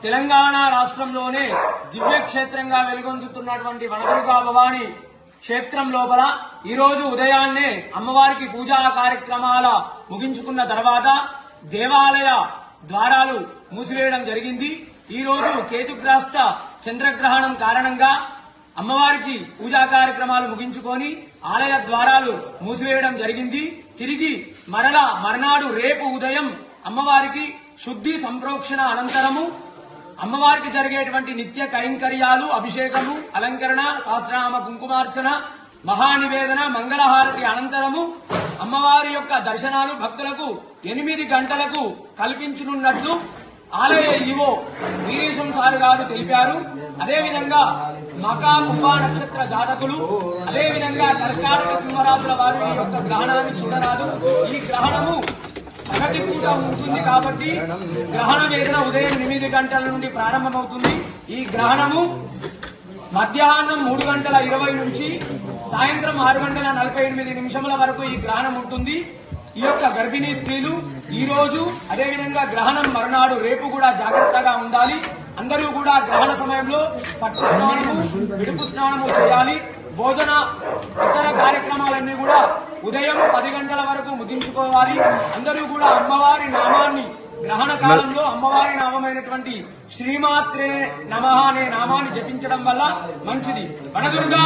తెలంగాణ రాష్ట్రంలోనే దివ్యక్షేత్రంగా వెలుగొందుతున్నటువంటి వనదుర్గా భవాని క్షేత్రం లోపల ఈ రోజు ఉదయాన్నే అమ్మవారికి పూజా కార్యక్రమాల ముగించుకున్న తర్వాత దేవాలయ ద్వారాలు మూసివేయడం జరిగింది. ఈ రోజు కేతుగ్రస్త చంద్రగ్రహణం కారణంగా అమ్మవారికి పూజా కార్యక్రమాలు ముగించుకొని ఆలయ ద్వారాలు మూసివేయడం జరిగింది. తిరిగి మర్నాడు రేపు ఉదయం అమ్మవారికి శుద్ధి సంప్రోక్షణ అనంతరము అమ్మవారికి జరిగేటువంటి నిత్య కైంకర్యాలు, అభిషేకము, అలంకరణ, సహస్రనామ కుంకుమార్చన, మహానివేదన, మంగళహారతి అనంతరము అమ్మవారి యొక్క దర్శనాలు భక్తులకు 8 గంటలకు కల్పించనున్నట్లు ఆలయ ఈవో వీరేశం సార్ గారు తెలిపారు. అదేవిధంగా మకా కుంభ నక్షత్ర జాతకులు, అదేవిధంగా కర్కాటక సింహరాశుల వారు ఈ యొక్క గ్రహణాన్ని చూడరాదు. ఈ గ్రహణము పగటి పూట ఉంటుంది కాబట్టి గ్రహణ వేదన ఉదయం 8 గంటల నుండి ప్రారంభమవుతుంది. ఈ గ్రహణము మధ్యాహ్నం 3:20 నుంచి సాయంత్రం 6:48 వరకు ఈ గ్రహణం ఉంటుంది. ఈ యొక్క గర్భిణీ స్త్రీలు ఈ రోజు అదేవిధంగా గ్రహణం మర్నాడు రేపు కూడా జాగ్రత్తగా ఉండాలి. అందరూ కూడా గ్రహణ సమయంలో పట్టు స్నానము, విడుపు స్నానము చేయాలి. భోజన ఇతర కార్యక్రమాలన్నీ కూడా ఉదయం 10 గంటల వరకు ముగించుకోవాలి. అందరూ కూడా అమ్మవారి నామాన్ని గ్రహణ కాలంలో అమ్మవారి నామమైనటువంటి శ్రీమాత్రే నమః అనే నామాన్ని జపించడం వల్ల మంచిది. వనదుర్గా